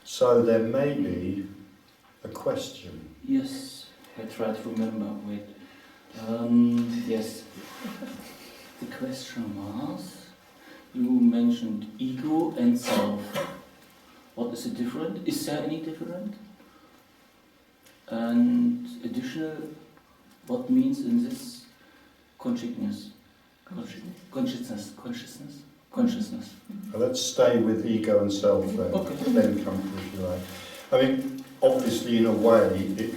So there may be a question. Yes, I try to remember. Wait. Yes. The question was, you mentioned ego and self. What is the difference? Is there any difference? And additional, what means in this consciousness? Consciousness. Let's stay with ego and self then. Okay. Then come to, if you like. I mean, obviously in a way it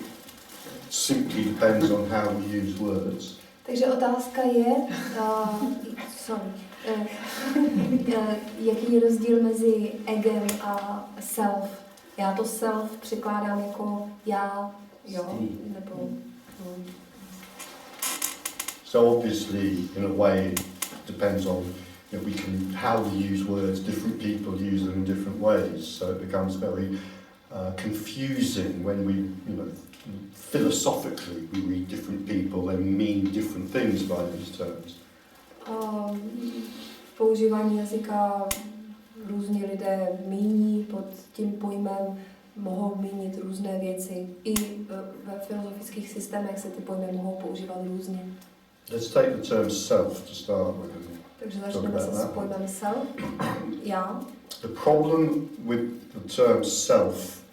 simply depends on how we use words. Takže otázka je, jaký je rozdíl mezi egem a self. Já to self překládám jako já, jo, nebo... So obviously, in a way, it depends on how we use words. Different people use them in different ways, so it becomes very confusing when we, philosophically, we read different people and mean different things by these terms. Používání jazyka různí lidé míní pod tím pojmem, mohou mínit různé věci. I ve filozofických systémech se ty pojmy mohou používat různě. Let's take the term self to start with. Takže začneme se s pojmem self, já. The problem with the term self,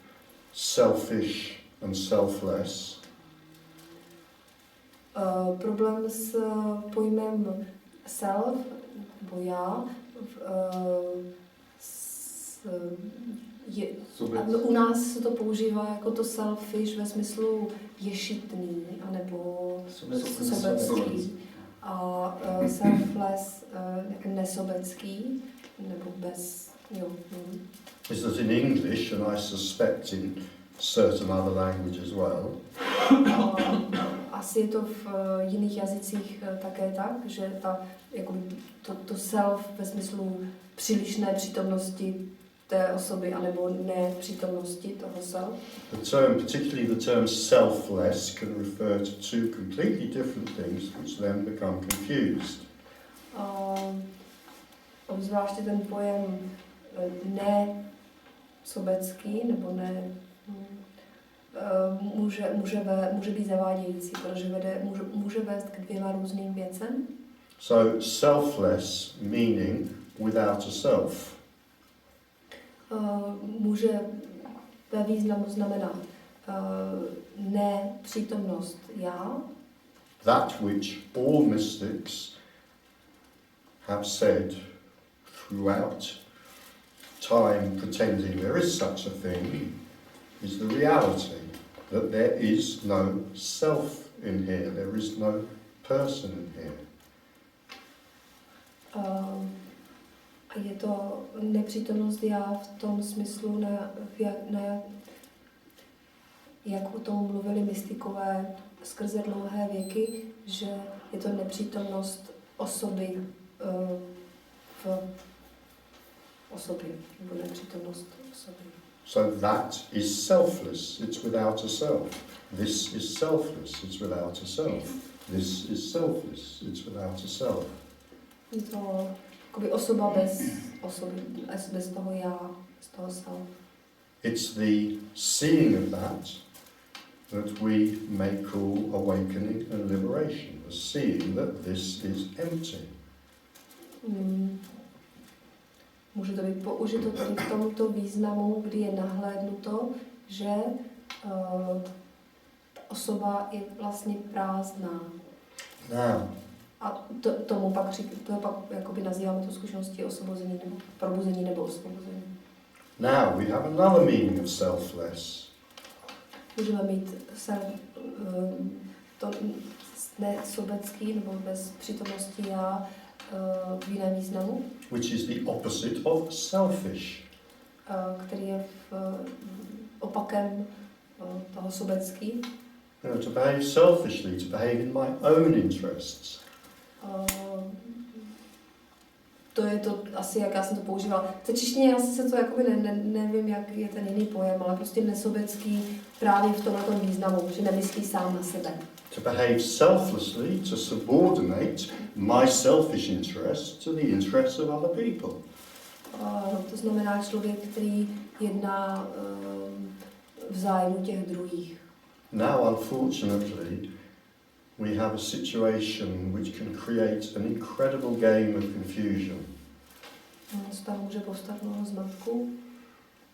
selfish and selfless. Problém s pojmem self, nebo já, u nás se to používá jako to selfish ve smyslu ješitný, anebo sobecký. A selfless, jako nesobecký, nebo bez... Is that in English, and I suspect in certain other languages as well. Asi je to v jiných jazycích také tak, že to self ve smyslu přílišné přítomnosti té osoby, anebo nepřítomnosti toho self. The term, particularly the term selfless, can refer to two completely different things which then become confused. Obzvláště ten pojem nesobecký, nebo může být zavádějící, protože může vést k dvěma různým věcem. So selfless meaning without a self. Může ve významu znamenat nepřítomnost já. That which all mystics have said throughout time, pretending there is such a thing, is the reality that there is no self in here, there is no person in here. A je to nepřítomnost já v tom smyslu, jak o tom mluvili mystikové skrze dlouhé věky, že je to nepřítomnost osoby v osobě, nebo nepřítomnost osoby. So that is selfless, it's without a self. This is selfless, it's without a self. This is selfless, it's without a self. Je to jakoby osoba bez osoby, bez toho já, bez toho self. It's the seeing of that we may call awakening and liberation, the seeing that this is empty. Může to být použito tady v tomto významu, kdy je nahlédnuto, že ta osoba je vlastně prázdná. Now, a to pak jakoby nazýváme tu zkušeností osvobození nebo probuzení nebo osvobození. Now we have another meaning of selfless. Můžeme mít to nesobecký nebo bez přítomnosti já v jiném významu. Which is the opposite of selfish. Který je opakem toho sobecký. To behave selfishly, to behave in my own interests. To je to asi, jak já jsem to používala. V češtině já se to jakoby nevím, jak je ten jiný pojem, ale prostě nesobecký právě v tomhle významu, že nemyslí sám na sebe. To behave selflessly, to subordinate my selfish interests to the interests of other people. To znamená člověk, který jedná v zájmu těch druhých. Now, unfortunately, we have a situation which can create an incredible game of confusion. Z toho může povstat mnoho zmatku.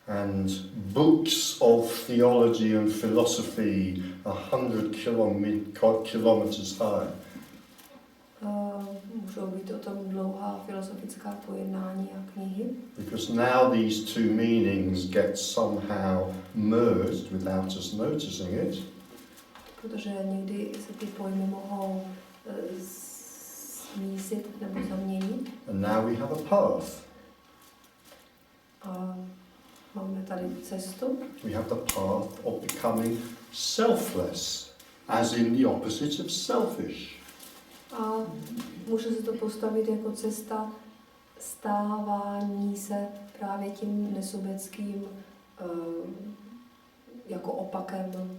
And books of theology and philosophy 100 kilometers high. Můžou být o tom dlouhá filozofická pojednání a knihy. Because now these two meanings get somehow merged without us noticing it. Protože někdy se ty pojmy mohou smísit nebo zaměnit. And now we have a path. A máme tady cestu. We have the path of becoming selfless, as in the opposite of selfish. A může se to postavit jako cesta stávání se právě tím nesobeckým jako opakem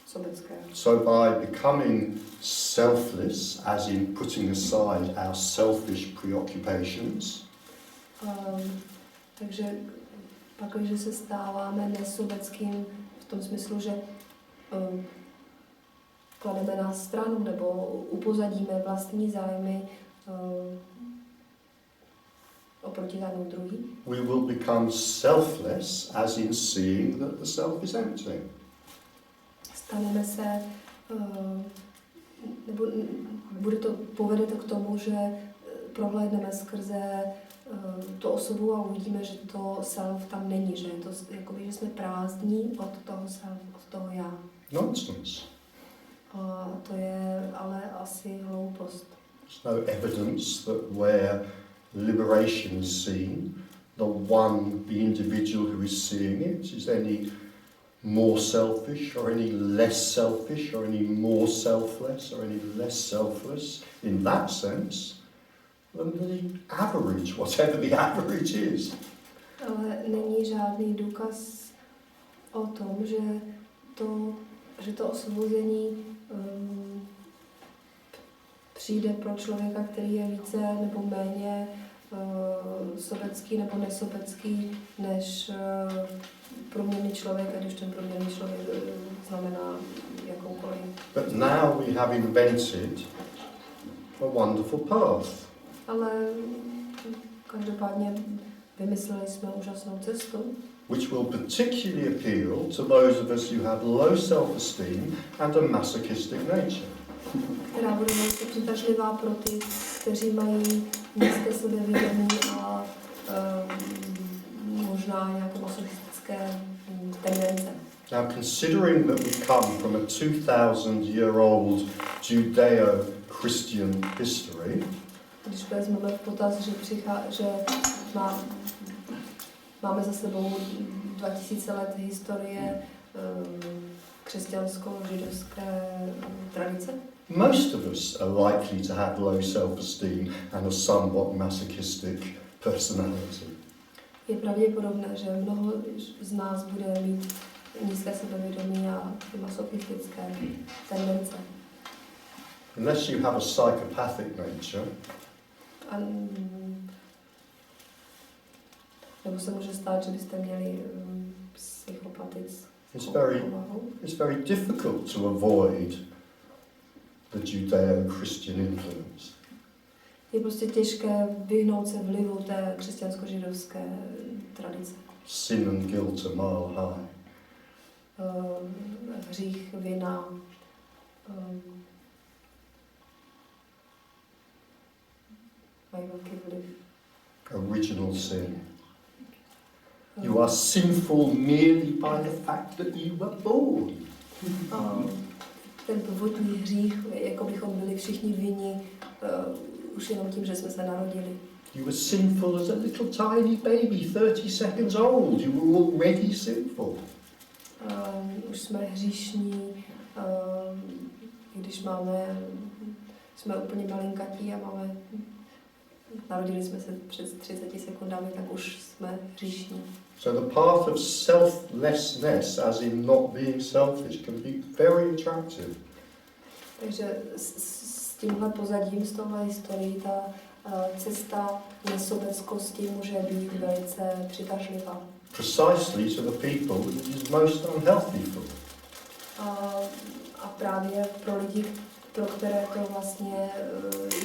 sobeckého. So by becoming selfless, as in putting aside our selfish preoccupations, takže pak, když se stáváme nesobeckým v tom smyslu, že klademe na stranu nebo upozadíme vlastní zájmy oproti zájmu druhý. we will become selfless, as in seeing that the self is empty. Staneme se, nebo povede to k tomu, že prohlédneme skrze tu osobu a uvidíme, že to self tam není, že je to jakoby, že jsme prázdní od toho self, od toho já. Nonsense. A to je ale asi hloupost. There's no evidence that where liberation is seen, the individual who is seeing it is any more selfish or any less selfish or any more selfless or any less selfless in that sense than the average, whatever the average is. Ale není žádný důkaz o tom, že to osvobození přijde pro člověka, který je více nebo méně sobecký nebo nesobecký, než proměnný člověk, ať už ten proměnný člověk znamená jakoukoliv. But now we have invented a wonderful path. Ale každopádně vymysleli jsme úžasnou cestu, which will particularly appeal to those of us who have low self-esteem and a masochistic nature. která bude velice přitažlivá pro ty, kteří mají nízké sebevědomí a možná nějaké masochistické tendence. Now, considering that we come from a 2,000-year-old Judeo-Christian history, Když vezmeme v potaz, že máme za sebou 2000 let historie křesťansko-židovské tradice, most of us are likely to have low self-esteem and a somewhat masochistic personality. je pravděpodobné, že mnoho z nás bude mít nízké sebevědomí a masochistické tendence. Unless you have a psychopathic nature, A, nebo se může stát, že byste měli psychopatickou povahu. it's very difficult to avoid the Judeo-Christian influence. Je prostě těžké vyhnout se vlivu té křesťansko-židovské tradice. Sin and guilt a mile high. Hřích, vina, mají velký vliv. Original sin. You are sinful merely by the fact that you were born. Ten původní hřích, jako bychom byli všichni vinni už jenom tím, že jsme se narodili. You were sinful as a little tiny baby, 30 seconds old. You were already sinful. Už jsme hříšní, když jsme úplně malinkatí a narodili jsme se před 30 sekundami, tak už jsme hříšní. So the path of selflessness, as in not being selfish, can be very attractive. Takže s tímhle pozadím, s touhle historií, ta cesta nesobeckosti může být velice přitažlivá. precisely to the people it is most unhealthy for. A právě pro lidi, pro které to vlastně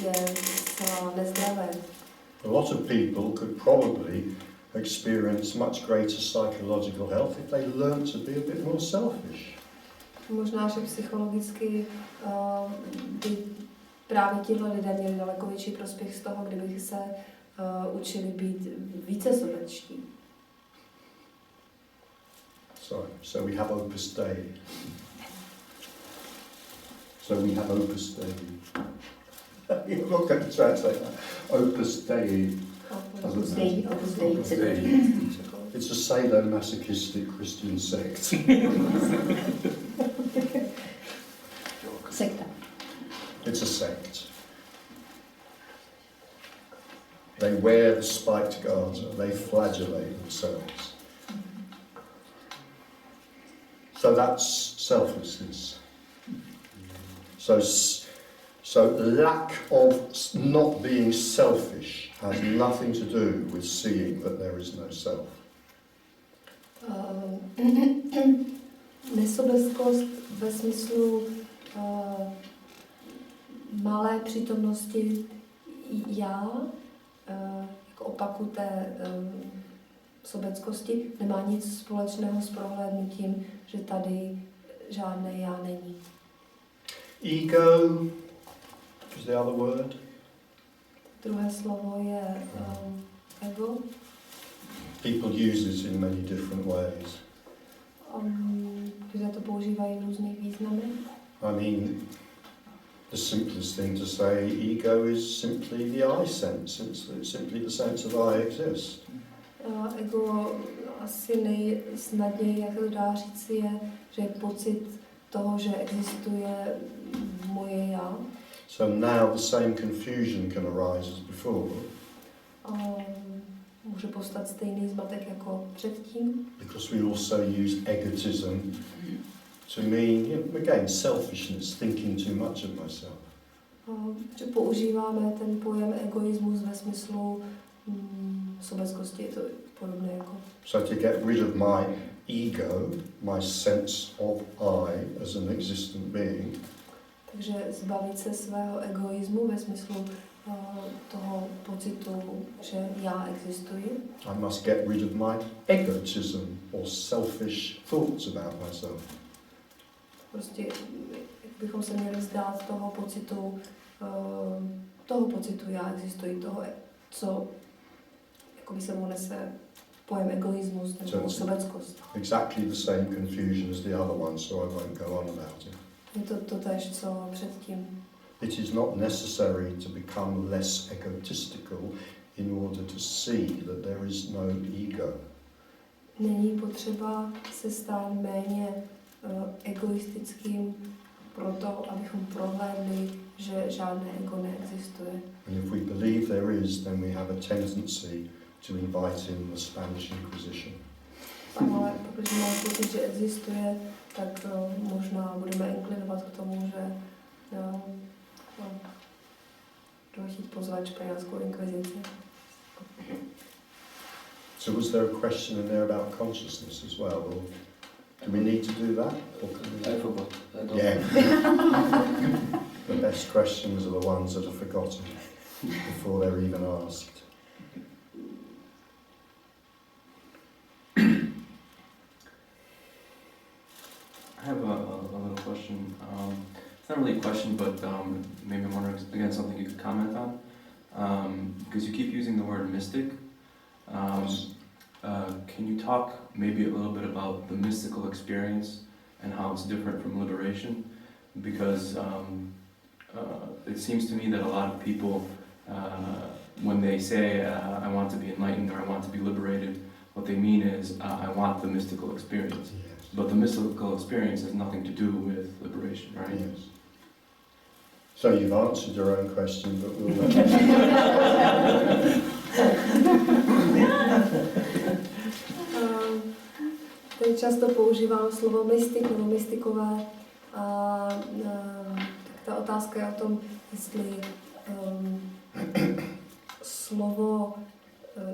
je zcela nezdravé. A lot of people could probably experience much greater psychological health if they learn to be a bit more selfish. Možná, že psychologicky by právě tihle lidé měli daleko větší prospěch z toho, kdyby se učili být více sobečtí. So we have Opus Dei. So we have Opus Dei. You're not going to translate that. Opus Dei. Opus Dei. It's a sadomasochistic Christian sect. Sekta. It's a sect. They wear the spiked garter, they flagellate themselves. So that's selflessness. So lack of not being selfish has nothing to do with seeing that there is no self. Nesobeskost ve smyslu malé přítomnosti já, jako opaku té sobeckosti, nemá nic společného s prohlédnutím, že tady žádné já není. Ego is the other word. Druhé slovo je ego. People use it in many different ways. Lidé to používají v různých významech. I mean, the simplest thing to say, ego is simply the I sense. It's simply the sense of I exist. Ego asi nejsnadněji, jak to dá říct, je, že je pocit toho, že existuje moje já. So now the same confusion can arise as before. Může postat stejný zmatek jako předtím. Because we also use egotism to mean, again, selfishness, thinking too much of myself. Že používáme ten pojem egoismus ve smyslu sobeckosti, je to podobné jako. So to get rid of my ego, my sense of I as an existent being. Takže zbavit se svého egoismu ve smyslu toho pocitu, že já existuji. I must get rid of my egotism or selfish thoughts about myself. Prostě bychom se měli vzdát toho pocitu já existuji, toho, co jakoby sebou nese pojem egoismus nebo sobeckost. Exactly the same confusion as the other one, so I won't go on about it. Je to totéž, co předtím. It is not necessary to become less egotistical in order to see that there is no ego. Není potřeba se stát méně egoistickým proto, abychom prohlédli, že žádné ego neexistuje. And if we believe there is, then we have a tendency to invite in the Spanish Inquisition. Ale pokud máme pocit, že existuje, tak možná budeme inklinovat k tomu, že budeme chtít pozvat španělskou inkvizici. So was there a question in there about consciousness as well? Or do we need to do that? I forgot. Yeah. The best questions are the ones that are forgotten before they're even asked. I have a little question. It's not really a question, but maybe I'm wondering, again, something you could comment on. Because you keep using the word mystic. Can you talk maybe a little bit about the mystical experience and how it's different from liberation? Because it seems to me that a lot of people, when they say, I want to be enlightened or I want to be liberated, what they mean is, I want the mystical experience. Yes. But the mystical experience has nothing to do with liberation, right? Yes. So you've answered your own question, but we'll Teď často používám slovo mystik nebo mystikové a tak ta otázka je o tom, jestli slovo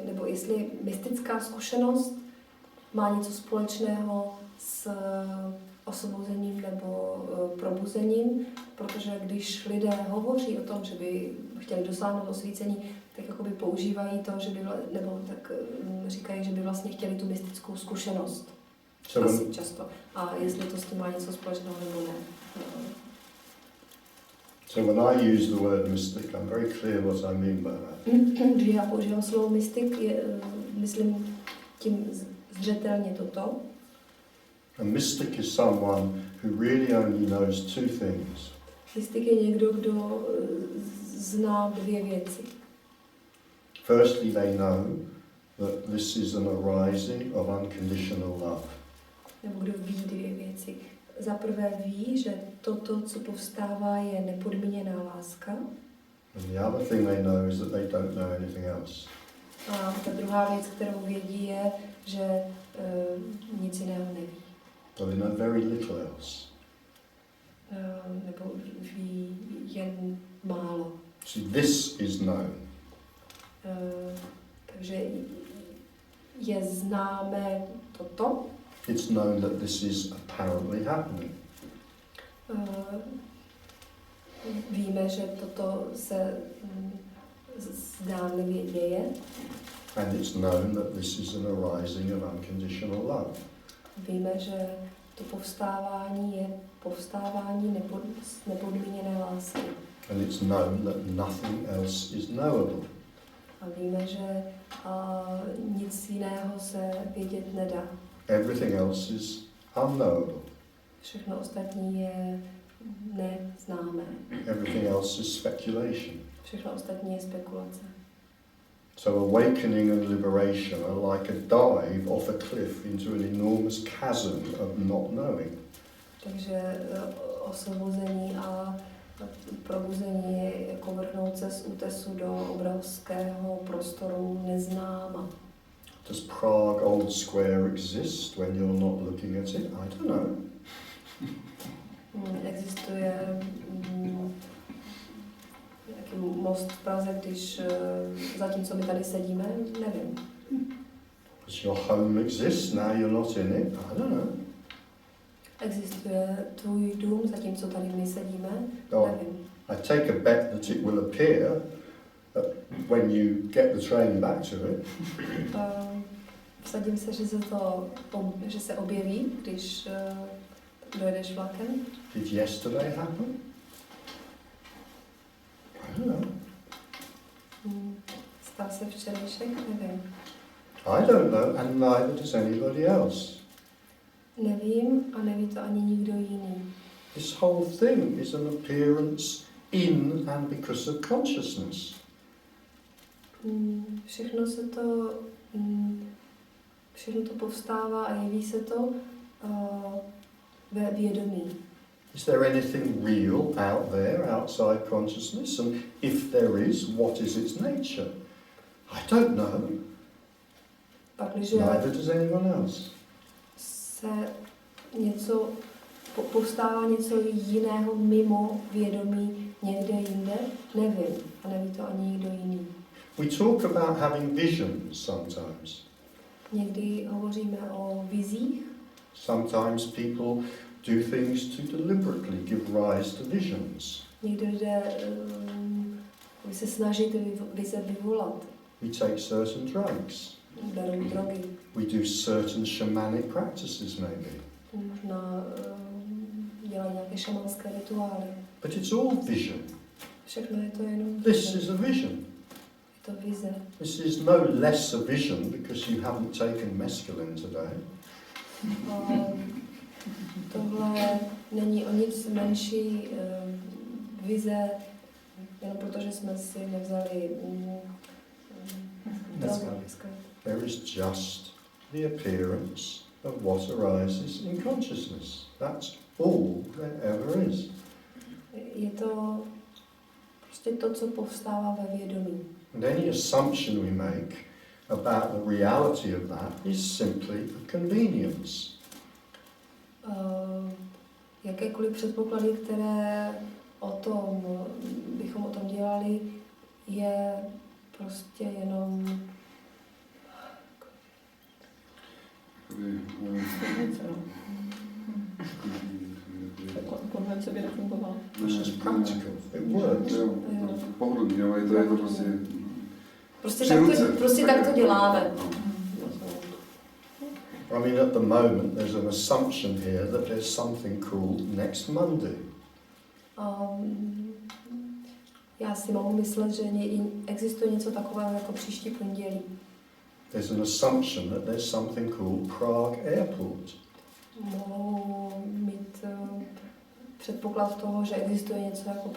nebo jestli mystická zkušenost má něco společného s osvobozením nebo probuzením, protože když lidé hovoří o tom, že by chtěli dosáhnout osvícení, tak jakoby používají to, že by, nebo tak říkají, že by vlastně chtěli tu mystickou zkušenost. Asi často. A jestli to s tím má něco společného nebo ne. So when I use the word mystic, I'm very clear what I mean by that. Když já používám slovo mystik, myslím tím zřetelně toto. A mystic is someone who really only knows two things. Mystik je někdo, kdo zná dvě věci. Firstly, they know that this is an arising of unconditional love. Nebo kdo ví dvě věci. Za prvé ví, že toto, co povstává, je nepodmíněná láska. And the other thing they know is that they don't know anything else. A ta druhá věc, kterou vědí, je, že nic jiného neví. So they know very little else. Nebo ví jen málo. See, this is known. Takže je známé toto. It's known that this is apparently happening. Víme, že toto se zdánlivě děje. And it's known that this is an arising of unconditional love. Víme, že to povstávání je povstávání nepodmíněné lásky. And it's known that nothing else is knowable. A víme, že nic jiného se vědět nedá. Everything else is unknowable. Všechno ostatní je neznámé. Everything else is speculation. Všechno ostatní je spekulace. So awakening and liberation are like a dive off a cliff into an enormous chasm of not knowing. Takže osvobození a probuzení je jako vrhnout se z útesu do obrovského prostoru neznáma. Does Prague Old Square exist when you're not looking at it? I don't know. Existuje nějaký most v Praze, když zatímco my tady sedíme, nevím. Does your home exist now you're not in it? I don't know. Existuje tvůj dům, zatímco tady my sedíme, No, nevím. I take a bet that it will appear when you get the train back to it. Vsadím se, že se objeví, když dojedeš vlakem. Did yesterday happen? I don't know. Stal se včerejšek, nevím. I don't know, and neither does anybody else. Nevím a neví to ani nikdo jiný. This whole thing is an appearance in and because of consciousness. Všechno to povstává a jeví se to ve vědomí. Is there anything real out there, outside consciousness? And if there is, what is its nature? I don't know. Neither does anyone else. Se něco povstává něco jiného mimo vědomí někde jinde, nevím. A neví to ani nikdo jiný. We talk about having visions sometimes. Někdy hovoříme o vizích. Sometimes people do things to deliberately give rise to visions. Někdy lidé se snaží ty vize vyvolat. We take certain drugs. Berou drogy. We do certain shamanic practices maybe. Možná dělají nějaké šamanské rituály. But it's all vision. Všechno je to jenom This is a vision. Je to vize. This is no less a vision because you haven't taken mescaline today. Tohle není o nic menší vize, jenom protože jsme si nevzali drogu. There is just the appearance of what arises in consciousness. That's all there ever is. Je to prostě to, co povstává ve vědomí. And any assumption we make about the reality of that is simply a convenience. Jakékoliv předpoklady, které bychom o tom dělali, je prostě jenom Konvence by nefungovala. It's just practical. It works. Pohodlný, jo, je to prostě... Prostě tak to děláme. I mean, at the moment, there's an assumption here that there's something called next Monday. Já si mohu myslet, že existuje něco takového jako příští pondělí. There's an assumption that there's something called Prague Airport. Mohou mít předpoklad toho, že existuje něco jako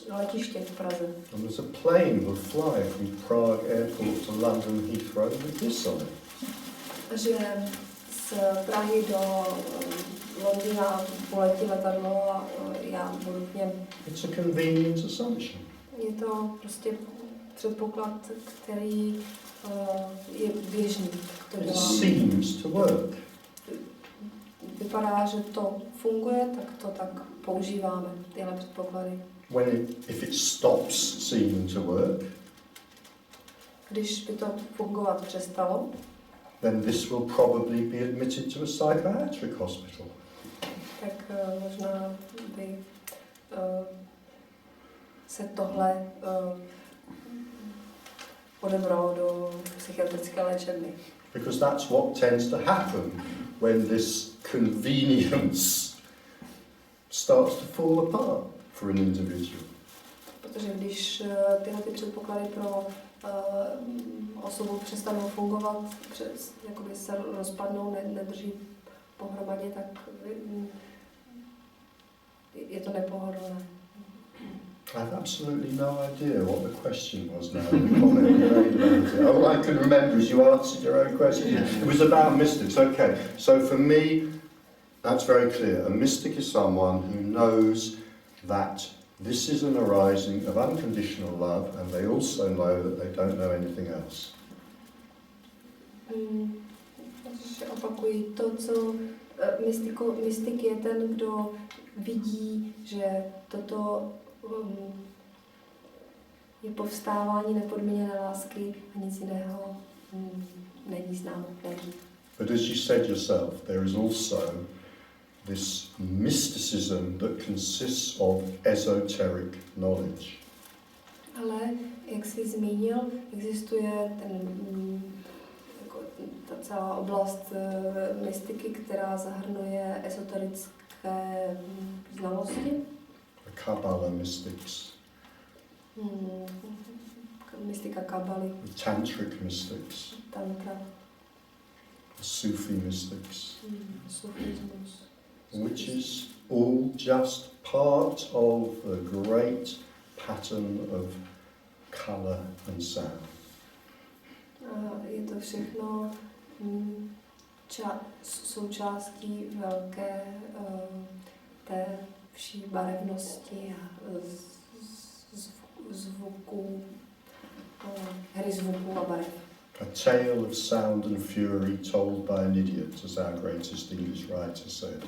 letiště v Praze. And there's a plane will fly from Prague Airport to London Heathrow with this on it. Že z Prahy do Londýna poletí letadlo a já budu v něm. It's a convenient assumption. Je to prostě předpoklad, který je běžný. It seems to work. Vypadá, že to funguje, tak to tak používáme, tyhle předpoklady. If it stops seeming to work, Když by to fungovat přestalo, then this will probably be admitted to a psychiatric hospital. tak možná by se tohle odebralo do psychiatrické léčebny. Because that's what tends to happen when this convenience starts to fall apart for an individual. Protože když tyhle ty předpoklady pro osobu přestanou fungovat, jakoby se rozpadnou, nedrží pohromadě, tak je to nepohodlné. I have absolutely no idea what the question was now. The comment you made about it. All I can remember is you answered your own question. It was about mystics. Okay, so for me, that's very clear. A mystic is someone who knows that this is an arising of unconditional love, and they also know that they don't know anything else. Ještě opakuji to, co mystik je ten, kdo vidí, že toto je povstávání nepodmíněné lásky a nic jiného není známo. But as you said yourself, there is also this mysticism that consists of esoteric knowledge. Ale, jak jsi zmínil, existuje ta celá oblast mystiky, která zahrnuje esoterické znalosti. The Kabbalah mystics. Mystika Kabaly. The Tantric mystics. Tantra. The Sufi mystics. Sufismus. Which is all just part of the great pattern of colour and sound. Je to všechno součástí velké té vší barevnosti a zvuků, hry zvuků a barev. A tale of sound and fury told by an idiot, as our greatest English writer said.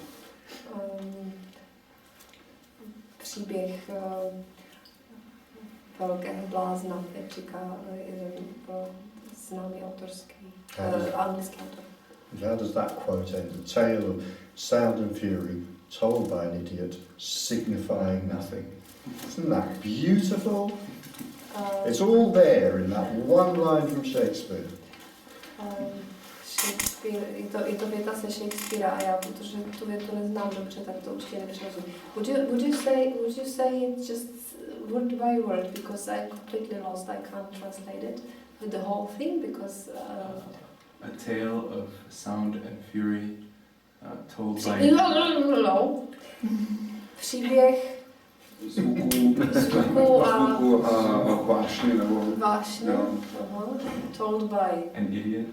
Příběh velkého blázna, jak říká jeden známý autorský, anglický autor. How does that quote end? A tale of sound and fury told by an idiot, signifying nothing. Isn't that beautiful? It's all there in that one line from Shakespeare. Shakespeare, je to věta se Shakespearea a já, protože tu větu neznám dobře, tak to určitě nepřevezmu. Would you say it just word by word, because I'm completely lost, I can't translate it, with the whole thing, because... A tale of sound and fury told by... Příběh zvuku a vášně, nebo... Vášně, told by... An idiot.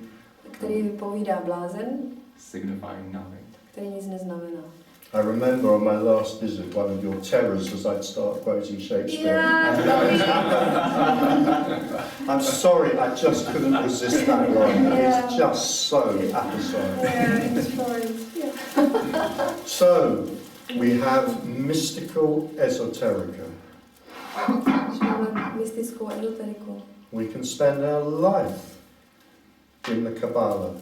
Který vypovídá blázen. Signifying nothing. Který nic neznamená. I remember on my last visit, one of your terrors was I'd start quoting Shakespeare. I'm sorry, I just couldn't resist that line. It's just so apposite. Yeah, it's fine. Yeah. So, we have mystical esoterica. Mystickou ezoteriku. We can spend our life in the Kabbalah,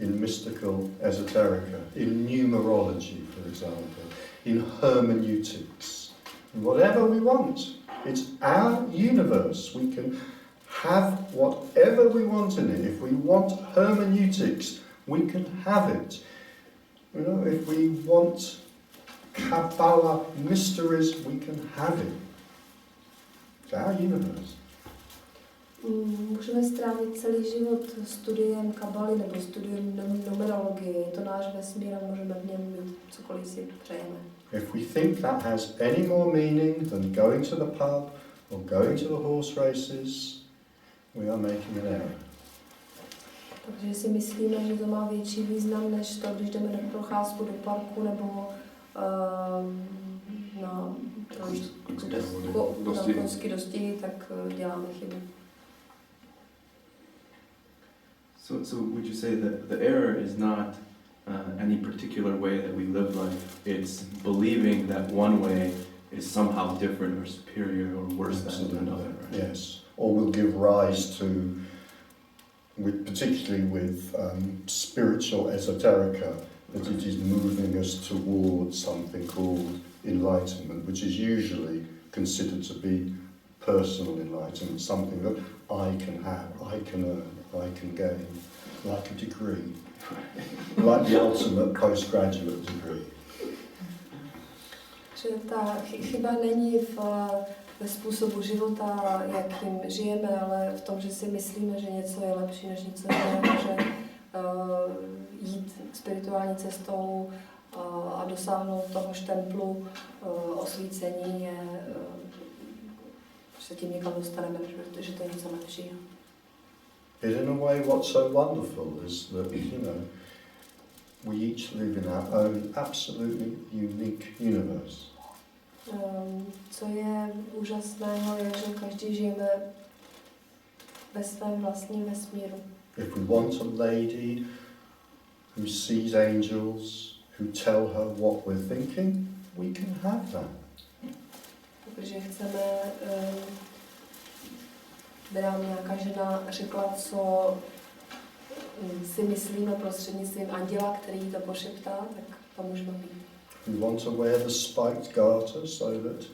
in mystical esoterica, in numerology, for example, in hermeneutics, whatever we want. It's our universe. We can have whatever we want in it. If we want hermeneutics, we can have it. You know, if we want Kabbalah mysteries, we can have it. It's our universe. Můžeme strávit celý život studiem kabaly nebo studiem numerologie. Je to náš vesmír a můžeme v něm mít cokoliv si přejeme. If we think that has any more meaning than going to the pub or going to the horse races, we are making an error. Takže si myslíme, že to má větší význam, než to, když jdeme na procházku do parku nebo na konský dostihy, tak děláme chybu. So would you say that the error is not any particular way that we live life? It's believing that one way is somehow different or superior or worse than another, right? Yes, or will give rise to, particularly with spiritual esoterica, that it is moving us towards something called enlightenment, which is usually considered to be personal enlightenment, something that I can have, I can earn, I can gain, like a degree, like the ultimate postgraduate degree. Že ta chyba není ve způsobu života, jakým žijeme, ale v tom, že si myslíme, že něco je lepší než něco jiného, že jít spirituální cestou a dosáhnout toho štemplu osvícení je, že se tím někam dostaneme, že to je něco lepšího. But in a way, what's so wonderful is that, you know, we each live in our own absolutely unique universe. Co je úžasného, je, že každý žijeme ve svém vlastním vesmíru. If we want a lady who sees angels, who tell her what we're thinking, we can have that. Protože chceme, by nám nějaká žena řekla, co si myslíme prostřednictvím anděla, který to pošeptá, tak to můžeme mít. We want to wear the spiked garter so that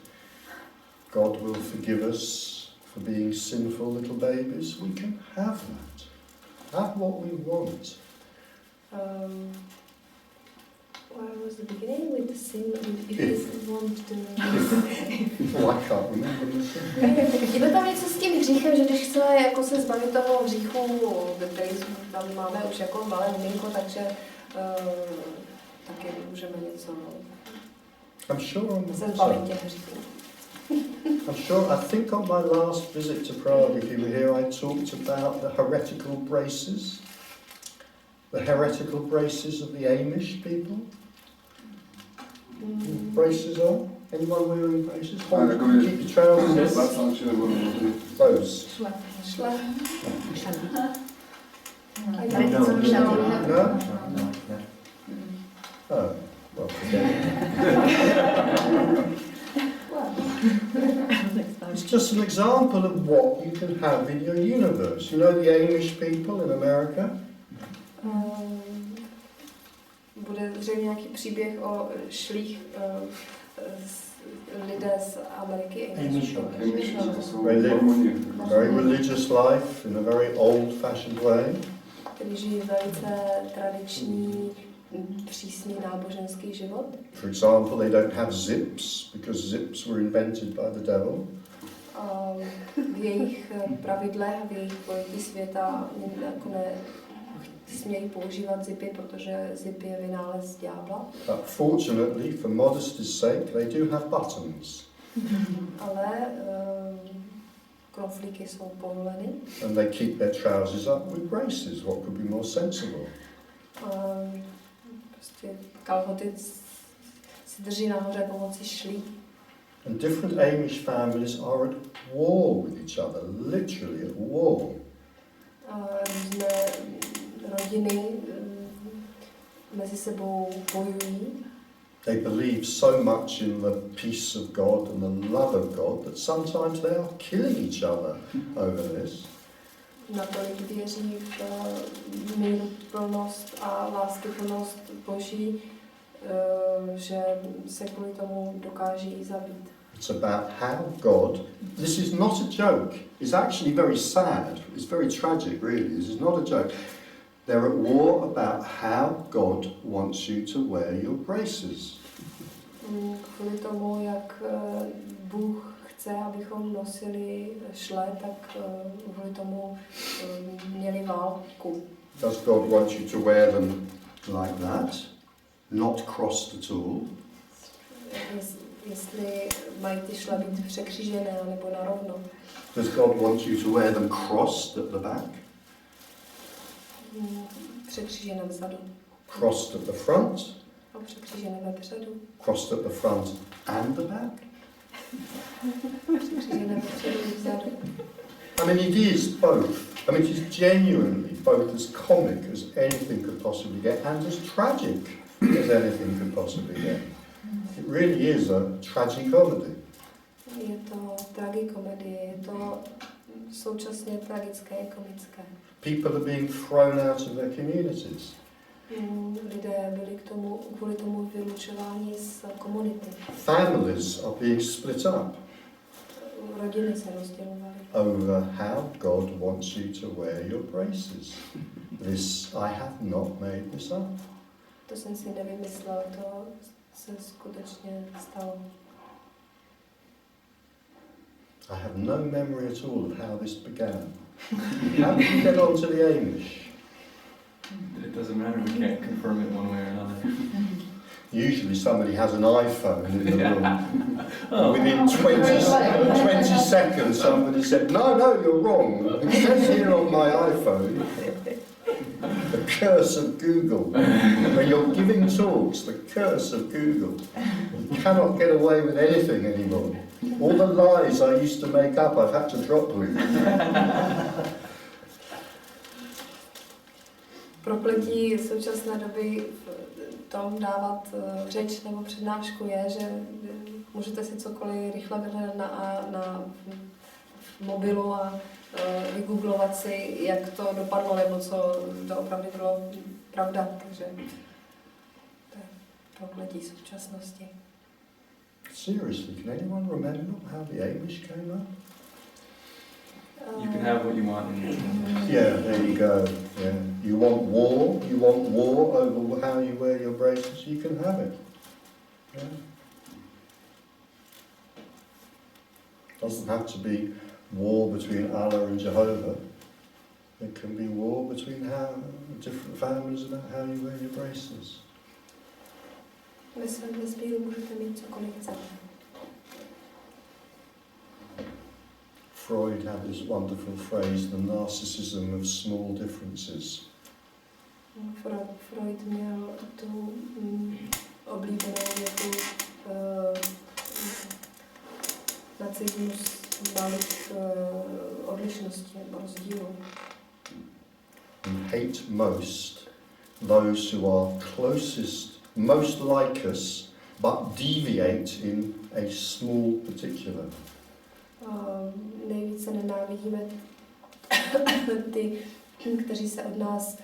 God will forgive us for being sinful little babies. We can have that. Have what we want. Where was the beginning with the sin? If you want to... Oh, I can't remember the sin. Je tam něco s tím hříchem, že když chceme jako se zbavit toho hříchu, který tam máme už jako malé miminko, takže taky můžeme něco se zbavit těch hříchů. I'm sure, I think on my last visit to Prague, if you were here, I talked about the heretical braces. The heretical braces of the Amish people. Braces on? Anyone wearing braces? Keep your trousers. Those. Schlep. No? Oh, well, forget it. It's just an example of what you can have in your universe. You know the Amish people in America? Bude zřejmě nějaký příběh o šlých lidé z Ameriky. They live a very religious life in a very old-fashioned way. Kteří žijí velice tradiční, přísný náboženský život. For example, they don't have zips because zips were invented by the devil. V jejich pravidlech, v jejich pojetí světa jako smějí používat zipy, protože zip je vynález ďábla. But fortunately, for modesty's sake, they do have buttons. Ale knoflíky jsou povoleny. And they keep their trousers up with braces. What could be more sensible? Prostě kalhoty si drží nahoře pomocí šlí. And different Amish families are at war with each other, literally at war. Různé rodiny mezi sebou bojují. They believe so much in the peace of God and the love of God that sometimes they are killing each other over this. natolik věří v míruplnost a láskyplnost Boží, že se kvůli tomu dokáží i zabít. It's about how God, this is not a joke, it's actually very sad, it's very tragic really, this is not a joke. They're at war about how God wants you to wear your braces. Kvůli tomu, jak Bůh chce, abychom nosili šle, tak kvůli tomu měli válku. Does God want you to wear them like that, not crossed at all? Jestli mají ty šle být překřížené nebo narovno. Does God want you to wear them crossed at the back? Překřížené vzadu. Crossed at the front? A překřížené vepředu. Crossed at the front and the back? Překřížené vepředu i vzadu. I mean, it is both. I mean, it is genuinely both as comic as anything could possibly get and as tragic as anything could possibly get. It really is a tragicomedy. Je to tragikomedie, je to současně tragické i komické. People are being thrown out of their communities. Lidé byli kvůli tomu vylučováni z komunity. Families are being split up Rodiny se rozdělovaly. over how God wants you to wear your braces. This, I have not made this up. To jsem si nevymyslel, to se skutečně stalo. I have no memory at all of how this began. How did you get on to the Amish? It doesn't matter, we can't confirm it one way or another. Usually somebody has an iPhone in the room. Oh. Within 20 seconds somebody said, no, you're wrong. It says here on my iPhone, the curse of Google. When you're giving talks, the curse of Google. You cannot get away with anything anymore. All the lies I used to make up, I've had to drop them. Prokletí současné doby v tom dávat řeč nebo přednášku je, že můžete si cokoliv rychle vyhledat na mobilu a vygooglovat si, jak to dopadlo, nebo co to opravdu bylo pravda. Takže to je prokletí současnosti. Seriously, can anyone remember how the Amish came up? You can have what you want in your Yeah, there you go. Yeah. You want war over how you wear your braces, you can have it. Yeah. Doesn't have to be war between Allah and Jehovah. It can be war between different families about how you wear your braces. Ve svém vesmíru můžete mít cokoliv chcete. Freud had this wonderful phrase, the narcissism of small differences. Freud měl tu oblíbenou větu nacismus malých odlišností nebo rozdílů. We hate most those who are closest, most like us, but deviate in a small particular. Nejvíce nenávidíme ty, kteří se od nás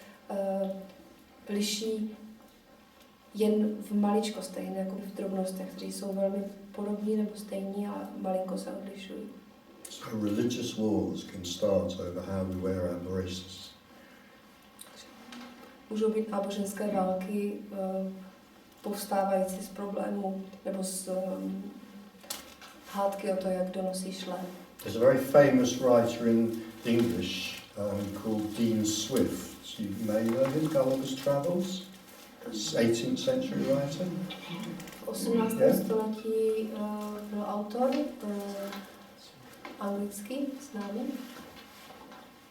liší jen v maličkostech, jen jakoby v drobnostech, kteří jsou velmi podobní nebo stejní a malinko se odlišují. So religious wars can start over how we wear our braces. Můžou být náboženské války povstávající z problémů nebo z hádky o to, jak kdo nosí šle. There's a very famous writer in English called Dean Swift. You may know him, Gulliver's Travels. It's 18th century writer. V 18. století byl autor anglický, známý.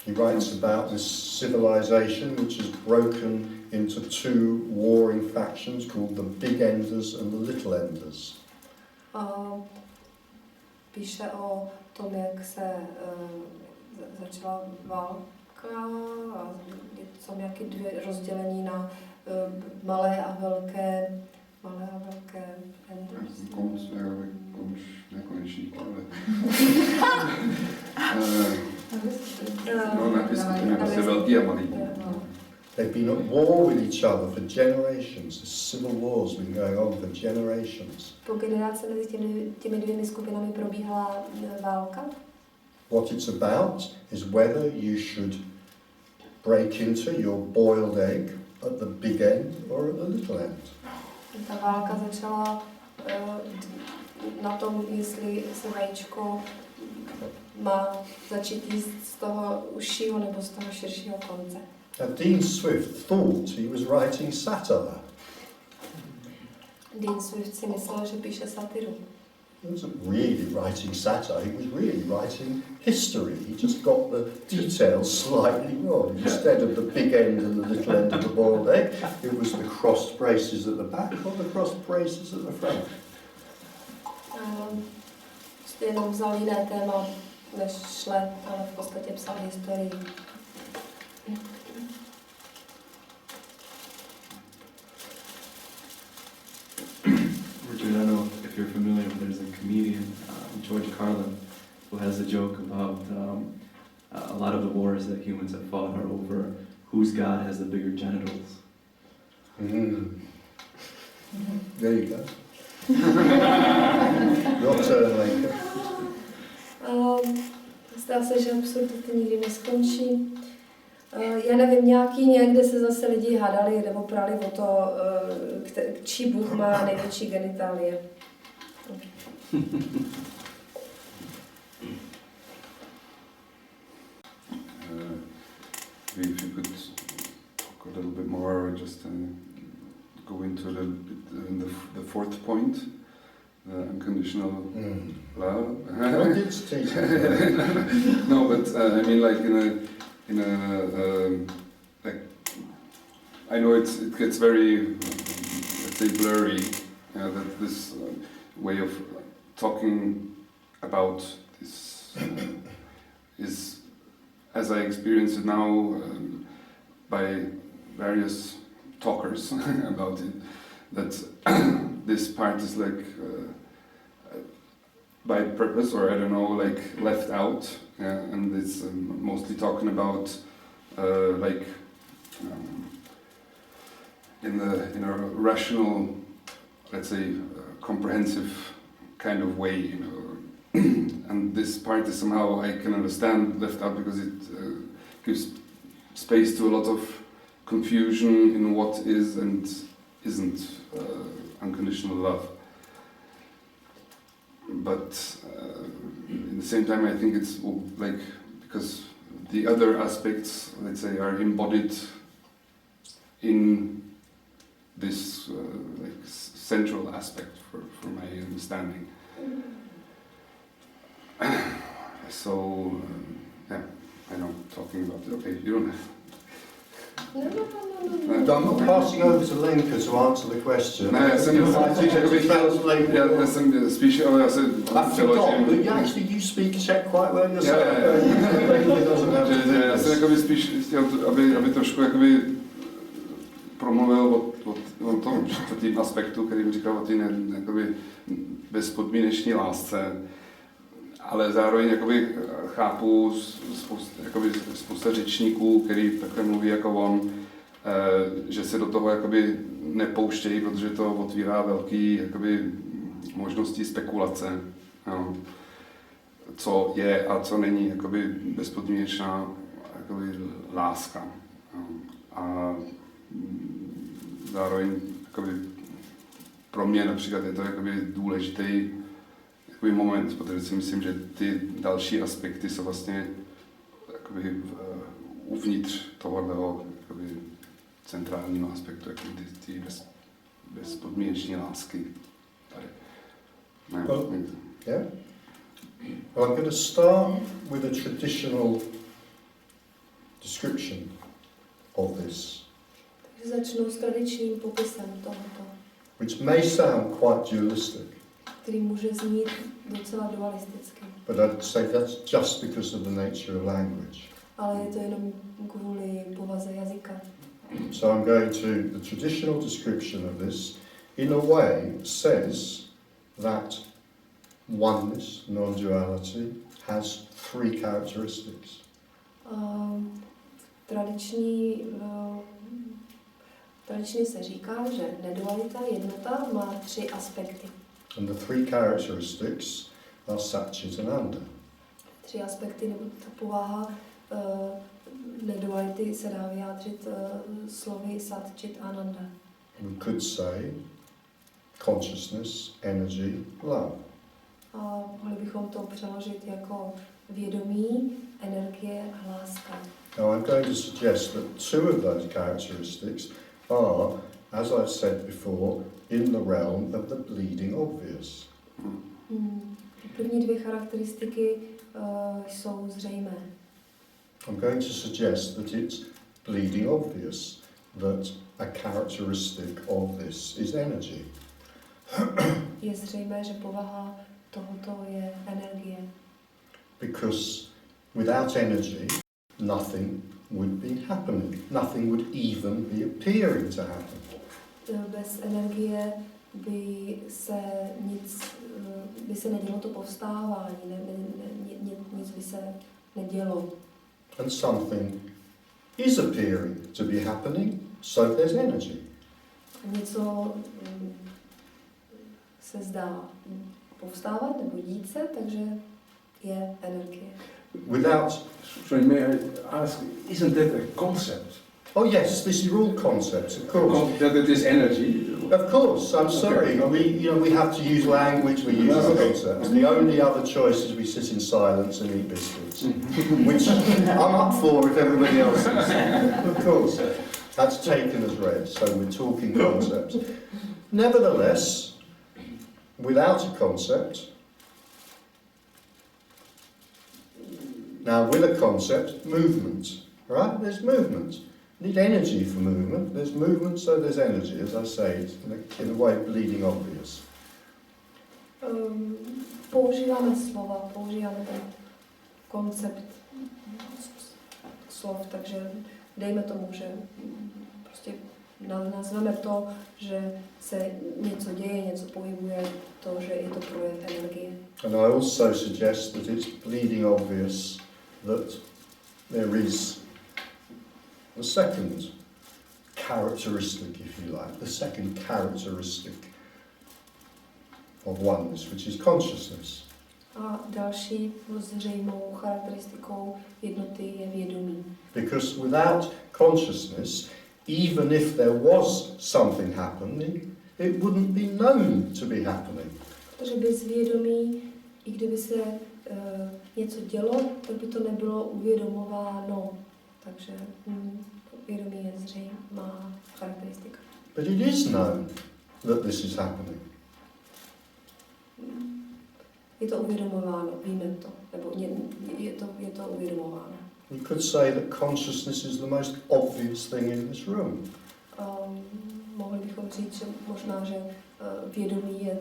He writes about this civilization which is broken into two warring factions called the Big Enders and the Little Enders. Píše o tom, jak se začala válka a jsou nějaké dvě rozdělení na malé a velké enders. Nekonečný, ale No, na dvě skupiny, vlastně velký a malý. They've been at war with each other for generations. The civil war's been going on for generations. Po generace mezi těmi dvěmi skupinami probíhala válka. What it's about is whether you should break into your boiled egg at the big end or at the little end. Ta válka začala na tom, jestli se vajíčko má začít jíst z toho užšího nebo z toho širšího konce. Now, Dean Swift thought he was writing satire. Dean Swift si myslel, že píše satiru. He wasn't really writing satire, he was really writing history. He just got the details slightly wrong. Instead of the big end and the little end of the boiled egg, it was the crossed braces at the back or the crossed braces at the front. Prostě jenom vzal jiné téma než šle, ale v podstatě psal historii. Richard, I don't know if you're familiar, but there's a comedian, George Carlin, who has a joke about a lot of the wars that humans have fought are over whose god has the bigger genitals. There you go. Your turn, Laker. Zdá se, že absurdity nikdy neskončí. Já nevím, někde se zase lidi hádali nebo prali o to, čí bůh má největší genitálie. If you could talk a little bit more, just go into a little bit the fourth point, unconditional love. I did teach you. No, but I mean, like like I know it gets very, let's say, blurry. That this way of talking about this is, as I experience it now, by various talkers about it, that this part is like by purpose, or I don't know, like left out, and it's mostly talking about like in a rational, let's say, comprehensive kind of way, you know. And this part is somehow, I can understand, left out because it gives space to a lot of confusion in what is and isn't unconditional love. But at the same time, I think it's like, because the other aspects, let's say, are embodied in this like central aspect for my understanding. So, yeah, I know, talking about it, okay, you don't have... No. I'm not passing over to Lenka to answer the question. Ne, já jsem spíš, ale já se přeložím. But actually you speak Czech quite well yourself. Já jsem jakoby spíš chtěl, aby trošku jakoby promluvil o tom čtvrtým aspektu, který mi říkal o té bezpodmíneční lásce. Ale zároveň jakoby chápu spousta řečníků, který takhle mluví jako on, že se do toho jakoby nepouštějí, protože to otvírá velký jakoby možnosti spekulace, no, co je a co není jakoby bezpodmínečná jakoby láska. No. A zároveň jakoby pro mě například je to jakoby důležitý moment, protože si myslím, že ty další aspekty jsou vlastně jakoby uvnitř tohoto centrálního aspektu, jako ty bezpodmíneční lásky. Tady. Ne, yeah. Well, I'm going to start with a traditional description of this. Takže začnu s tradičním popisem tohoto. Which may sound quite dualistic. Který může znít docela dualisticky. But I'd say that's just because of the nature of language. Ale je to jenom kvůli povaze jazyka. So I'm going to, the traditional description of this, in a way, says that oneness, non-duality, has three characteristics. Tradičně se říká, že nedualita, jednota, má 3 aspekty. And the 3 characteristics are Satchit and Anda. 3 aspekty, nebo ta povaha neduality se dá vyjádřit slovy Sat, Chit, Ananda. We could say consciousness, energy, love. A mohli bychom to přeložit jako vědomí, energie a láska. Now I'm going to suggest that 2 of those characteristics are, as I've said before, in the realm of the bleeding obvious. První 2 charakteristiky jsou zřejmé. I'm going to suggest that it's bleeding obvious that a characteristic of this is energy. Je zřejmé, že povaha tohoto je energie. Because without energy, nothing would be happening. Nothing would even be appearing to happen. Bez energie by se nedělo to povstávání, nic by se nedělo. And something is appearing to be happening, so there's energy. Něco se zdá povstávat nebo dít se, takže je energie. Without, Sorry, may I ask, isn't that a concept? oh yes, these are all concepts, of course. That it is energy? Of course, I'm sorry. We have to use language. We use concepts. The only other choice is we sit in silence and eat biscuits, which I'm up for if everybody else is. Of course, that's taken as read. So we're talking concepts. Nevertheless, without a concept, now with a concept, movement. Right? There's movement. Need energy for movement. There's movement, so there's energy, as I say, in a way bleeding obvious. Používáme slova, používáme ten koncept slov, takže dejme tomu, že prostě nazveme to, že se něco děje, něco pohybuje, to, že je to projev energie. And I also suggest that it's bleeding obvious that there is the second characteristic, if you like, the second characteristic of oneness, which is consciousness. A další zřejmou charakteristikou jednoty je vědomí. Because without consciousness, even if there was something happening, it wouldn't be known to be happening. Protože bez vědomí, i kdyby se něco dělo, tak by to nebylo uvědomováno. Takže vědomí je zřejmá charakteristika. But it is known that this is happening. Je to uvědomováno, víme to, nebo je to uvědomováno. We could say that consciousness is the most obvious thing in this room. Mohli bychom říct, že možná, že vědomí je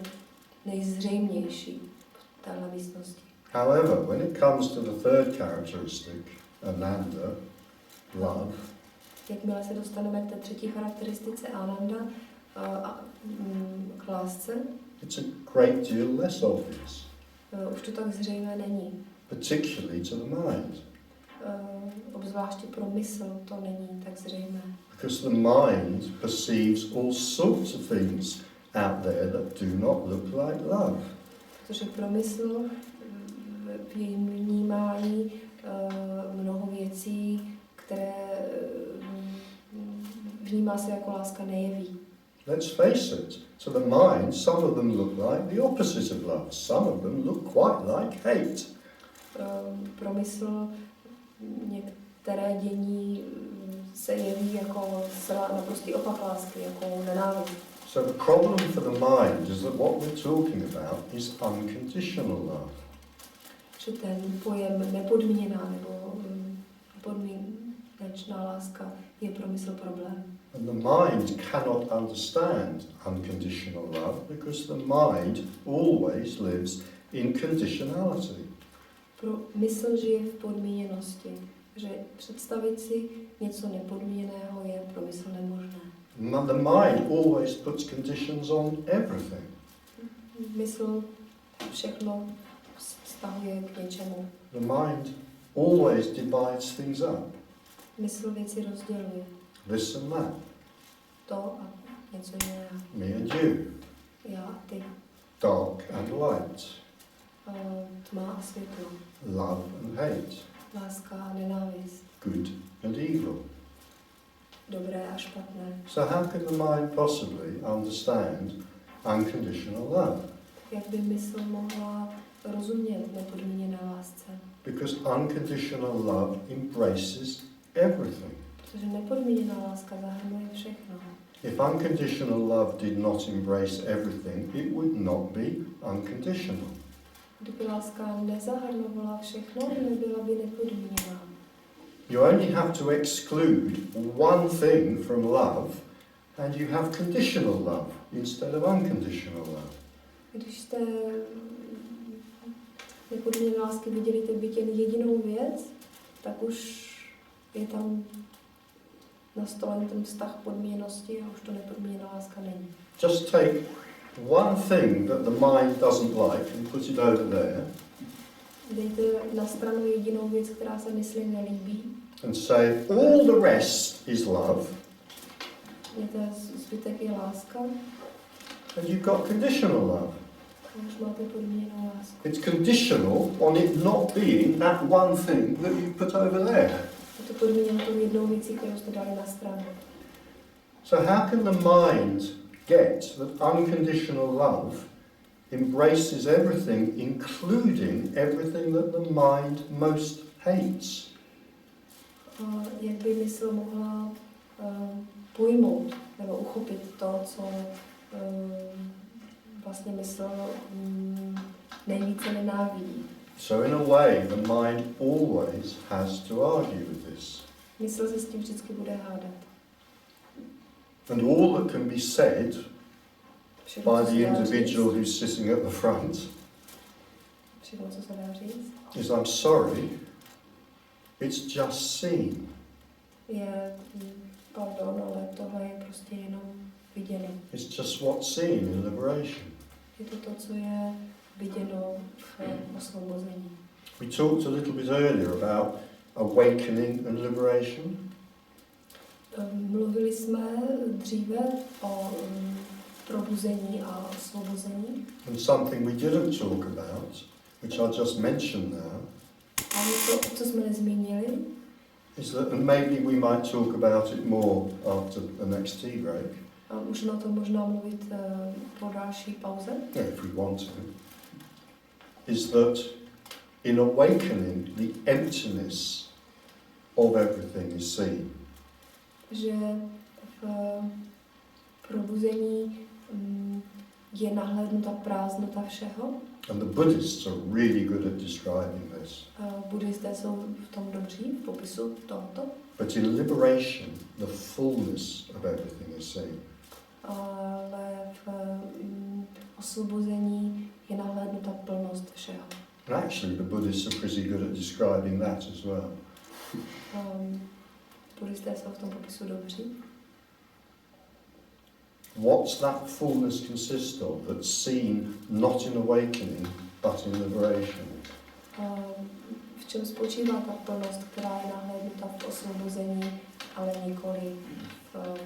nejzřejmější v téhle místnosti. However, when it comes to the third characteristic, Ananda, love, Jakmile se dostaneme k té 3. charakteristice Ananda, k lásce, it's a great deal less obvious, už to tak zřejmé není. particularly to the mind. Obzvláště pro mysl to není tak zřejmé. Because the mind perceives all sorts of things out there that do not look like love. Protože pro mysl v jejím vnímání mnoho věcí, které vnímá se jako láska, nejeví. Let's face it, to the mind, some of them look like the opposite of love. Some of them look quite like hate. Pro mysl některé dění se jeví jako zcela naprostý opak lásky, jako nenávist. So the problem for the mind is that what we're talking about is unconditional love. Že ten pojem nepodmíněná nebo podmínečná láska je pro mysl problém. And the mind cannot understand unconditional love because the mind always lives in conditionality. Pro mysl žije v podmíněnosti, že představit si něco nepodmíněného je pro mysl nemožné. The mind always puts conditions on everything. Mysl všechno vztahuje k něčemu. The mind always divides things up. Mysl věci rozděluje. This and that. To a něco jiného. Me and you. Já a ty. Dark and light. Tma a světlo. Love and hate. Láska a nenávist. Good and evil. Dobré a špatné. So how can the mind possibly understand unconditional love? Jak by mysl mohla rozumět nepodmíněné lásce? Because unconditional love embraces everything. Protože nepodmíněná láska zahrnuje všechno. If unconditional love did not embrace everything, it would not be unconditional. Kdyby láska nezahrnovala všechno, nebyla by nepodmíněná. You only have to exclude one thing from love and you have conditional love instead of unconditional love. Když jste nepodmíněné lásky vydělíte byt jen jedinou věc, tak už je tam nastolen ten vztah podmíněnosti a už to nepodmíněná láska není. Just take one thing that the mind doesn't like and put it over there Dejte na stranu jedinou věc, která se mysli nelíbí. and say all the rest is love, Mějte zbytek je láska and you've got conditional love. a už máte podmíněnou lásku. It's conditional on it not being that one thing that you put over there. Je to podmíněno tou jednou věcí, kterou jste dali na stranu. So how can the mind get that unconditional love embraces everything, including everything that the mind most hates? Jak by mysl mohla pojmout nebo uchopit to, co vlastně mysl nejvíce nenávidí. So in a way, the mind always has to argue with this. Mysl se s tím vždycky bude hádat. And all that can be said Všechno, by co the se dá individual říct, who's sitting at the front všechno, co se dá říct, is, I'm sorry, it's just seen. je, pardon, ale tohle je prostě jenom viděno. It's just what's seen in liberation. Je to to, co je viděno v osvobození. We talked a little bit earlier about awakening and liberation. Mluvili jsme dříve o probuzení a osvobození. And something we didn't talk about, which I just mentioned now, A to, co jsme nezmínili, is that, and maybe we might talk about it more after the next tea break, a můžeme o tom možná mluvit po další pauze, if we want to, is that in awakening, the emptiness of everything is seen. že v probuzení je nahlédnuta prázdnota všeho. And the Buddhists are really good at describing this. Buddhisté jsou v tom dobří, v popisu tohoto. But in liberation, the fullness of everything is seen. Ale v osvobození je nahlédnuta plnost všeho. And actually, the Buddhists are pretty good at describing that as well. Buddhisté jsou v tom popisu dobří. What's that fullness consist of that's seen not in awakening, but in liberation? V čem spočívá ta plnost, která je nahlédnuta v osvobození, ale nikoli v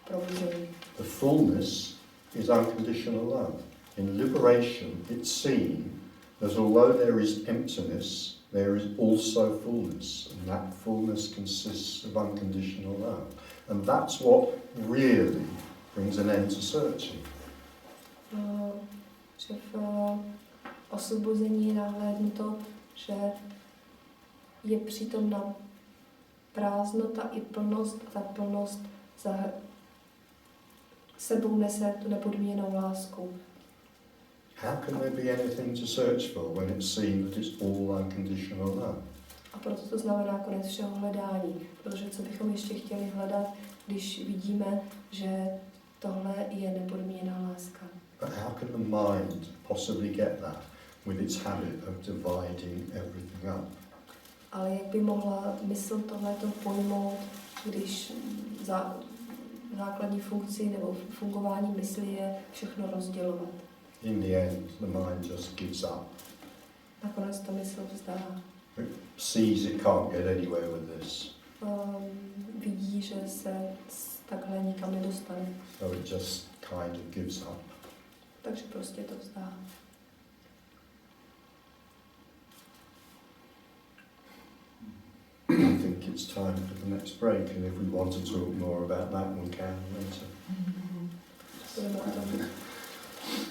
probuzení? The fullness is unconditional love. In liberation, it's seen that although there is emptiness, there is also fullness, and that fullness consists of unconditional love. And that's what really brings an end to searching. Že v osvobození je nahlédnuto, že je přítomna prázdnota i plnost, a ta plnost sebou nese tu nepodmíněnou lásku. How can there be anything to search for when it's seen that it's all unconditional love? A proto to znamená konec všeho hledání, protože co bychom ještě chtěli hledat, když vidíme, že tohle je nepodmíněná láska. But how can the mind possibly get that with its habit of dividing everything up? Ale jak by mohla mysl tohleto pojmout, když základní funkci nebo fungování mysli je všechno rozdělovat? In the end, the mind just gives up. Nakonec to mysl vzdá. It sees it can't get anywhere with this, Vidí, že se takhle nikam nedostane. so it just kind of gives up. Takže prostě to vzdá. I think it's time for the next break, and if we want to talk more about that, we can later. Budeme o tom